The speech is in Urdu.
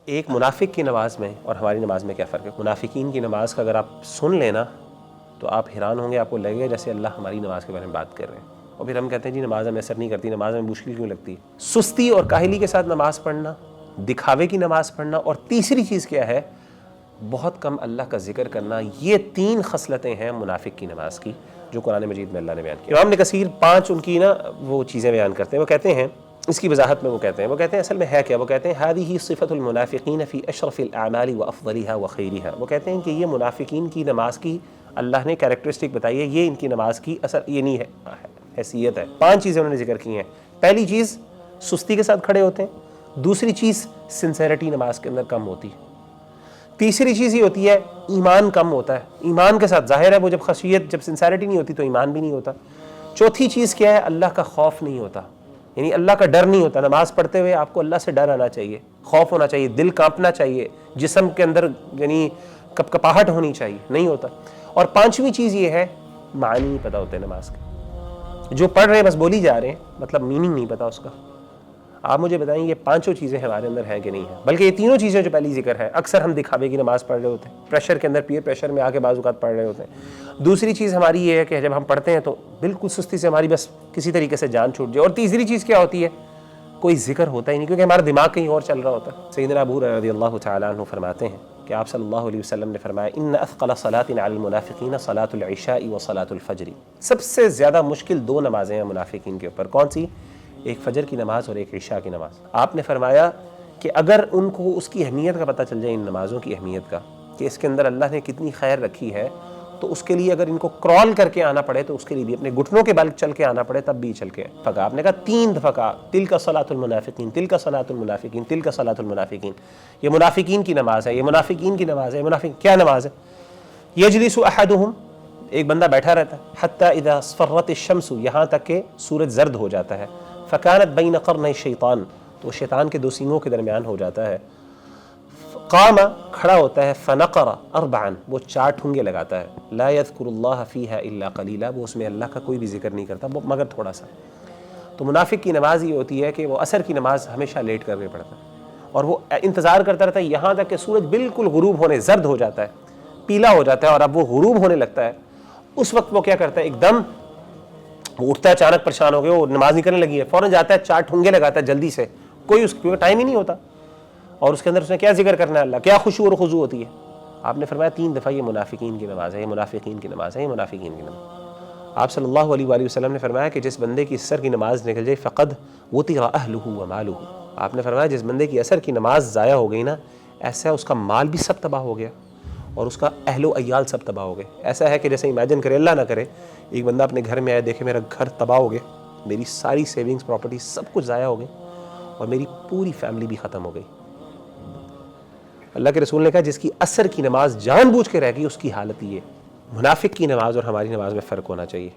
ایک منافق کی نماز میں اور ہماری نماز میں کیا فرق ہے؟ منافقین کی نماز کا اگر آپ سن لینا تو آپ حیران ہوں گے، آپ کو لگے گا جیسے اللہ ہماری نماز کے بارے میں بات کر رہے ہیں، اور پھر ہم کہتے ہیں جی نماز ہمیں اثر نہیں کرتی، نماز ہمیں مشکل کیوں لگتی ہے؟ سستی اور کاہلی کے ساتھ نماز پڑھنا، دکھاوے کی نماز پڑھنا، اور تیسری چیز کیا ہے؟ بہت کم اللہ کا ذکر کرنا۔ یہ 3 خصلتیں ہیں منافق کی نماز کی جو قرآن مجید میں اللہ نے بیان کی۔ امام ابن کثیر 5 ان کی وہ چیزیں بیان کرتے ہیں۔ وہ کہتے ہیں اس کی وضاحت میں وہ کہتے ہیں اصل میں ہے کیا؟ وہ کہتے ہیں هذه صفة المنافقین فی اشرف الاعمال وافضلها وخیرها۔ وہ کہتے ہیں کہ یہ منافقین کی نماز کی اللہ نے کیریکٹرسٹک بتائی ہے، یہ ان کی نماز کی اصل یہ نہیں ہے، حیثیت ہے۔ 5 چیزیں انہوں نے ذکر کی ہیں۔ پہلی چیز سستی کے ساتھ کھڑے ہوتے ہیں، دوسری چیز سنسیرٹی نماز کے اندر کم ہوتی ہے، تیسری چیز یہ ہوتی ہے ایمان کم ہوتا ہے، ایمان کے ساتھ ظاہر ہے وہ جب خشیت جب سنسیرٹی نہیں ہوتی تو ایمان بھی نہیں ہوتا۔ چوتھی چیز کیا ہے؟ اللہ کا خوف نہیں ہوتا، یعنی اللہ کا ڈر نہیں ہوتا۔ نماز پڑھتے ہوئے آپ کو اللہ سے ڈر آنا چاہیے، خوف ہونا چاہیے، دل کانپنا چاہیے، جسم کے اندر یعنی کپکپاہٹ ہونی چاہیے، نہیں ہوتا۔ اور 5ویں چیز یہ ہے معنی نہیں پتہ ہوتے نماز کے، جو پڑھ رہے ہیں بس بولی جا رہے ہیں، مطلب میننگ نہیں پتہ اس کا۔ آپ مجھے بتائیں یہ 5 چیزیں ہمارے اندر ہیں کہ نہیں ہیں؟ بلکہ یہ 3 چیزیں جو پہلی ذکر ہے، اکثر ہم دکھاوے کی نماز پڑھ رہے ہوتے ہیں، پریشر کے اندر پیئر پریشر میں آ کے بعض اوقات پڑھ رہے ہوتے ہیں۔ دوسری چیز ہماری یہ ہے کہ جب ہم پڑھتے ہیں تو بالکل سستی سے ہماری بس کسی طریقے سے جان چھوٹ جائے۔ اور تیسری چیز کیا ہوتی ہے؟ کوئی ذکر ہوتا ہی نہیں، کیونکہ ہمارا دماغ کہیں اور چل رہا ہوتا ہے۔ سیدنا ابو ہریرہ رضی اللہ تعالیٰ عنہ فرماتے ہیں کہ آپ صلی اللہ علیہ وسلم نے فرمایا ان اثقل صلاۃ علی المنافقین صلاۃ العشاء و صلاۃ الفجر۔ سب سے زیادہ مشکل 2 نمازیں ہیں منافقین کے اوپر، کون سی؟ ایک فجر کی نماز اور ایک عشاء کی نماز۔ آپ نے فرمایا کہ اگر ان کو اس کی اہمیت کا پتہ چل جائے، ان نمازوں کی اہمیت کا، کہ اس کے اندر اللہ نے کتنی خیر رکھی ہے، تو اس کے لیے اگر ان کو کرال کر کے آنا پڑے تو اس کے لیے بھی اپنے گھٹنوں کے بل چل کے آنا پڑے تب بھی چل کے پکا۔ آپ نے کہا 3 دفعہ کہا تلک صلاۃ المنافقین، تلک صلاۃ المنافقین، تلک صلاۃ المنافقین، یہ منافقین کی نماز ہے، یہ منافقین کی نماز ہے، یہ منافق کیا نماز ہے؟ یجلس احدہم، ایک بندہ بیٹھا رہتا ہے، حتی اذا اصفرت الشمس، یہاں تک کہ سورج زرد ہو جاتا ہے، فکانت بین قرنی الشیطان، تو شیطان کے 2 سینگوں کے درمیان ہو جاتا ہے، قام، کھڑا ہوتا ہے، فنقر 4، وہ 4 ٹھنگے لگاتا ہے، لا یذکر اللہ فیہا الا قلیلا، وہ اس میں اللہ کا کوئی بھی ذکر نہیں کرتا مگر تھوڑا سا۔ تو منافق کی نماز یہ ہوتی ہے کہ وہ عصر کی نماز ہمیشہ لیٹ کر کے پڑھتا ہے، اور وہ انتظار کرتا رہتا ہے یہاں تک کہ سورج بالکل غروب ہونے، زرد ہو جاتا ہے، پیلا ہو جاتا ہے، اور اب وہ غروب ہونے لگتا ہے۔ اس وقت وہ کیا کرتا ہے؟ ایک دم وہ اٹھتا ہے، اچانک پریشان ہو گیا، وہ نماز نکلنے لگی ہے، فوراً جاتا ہے 4 ٹھنگے لگاتا ہے جلدی سے، کوئی اس کو ٹائم ہی نہیں ہوتا، اور اس کے اندر اس نے کیا ذکر کرنا ہے؟ اللہ، کیا خشوع اور خضوع ہوتی ہے۔ آپ نے فرمایا 3 دفعہ یہ منافقین کی نماز ہے، یہ منافقین کی نماز ہے، یہ منافقین کی نماز۔ آپ صلی اللہ علیہ وآلہ وسلم نے فرمایا کہ جس بندے کی عصر کی نماز نکل جائے فقد وطئ اہلہ ومالہ، آپ نے فرمایا جس بندے کی عصر کی نماز ضائع ہو گئی نا، ایسا ہے اس کا مال بھی سب تباہ ہو گیا اور اس کا اہل و عیال سب تباہ ہو گئے۔ ایسا ہے کہ جیسے امیجن کرے، اللہ نہ کرے، ایک بندہ اپنے گھر میں آئے، دیکھے میرا گھر تباہ ہو گیا، میری ساری سیونگز پراپرٹی سب کچھ ضائع ہو گئی اور میری پوری فیملی بھی ختم ہو گئی۔ اللہ کے رسول نے کہا جس کی عصر کی نماز جان بوجھ کے رہ گئی اس کی حالت یہ۔ منافق کی نماز اور ہماری نماز میں فرق ہونا چاہیے۔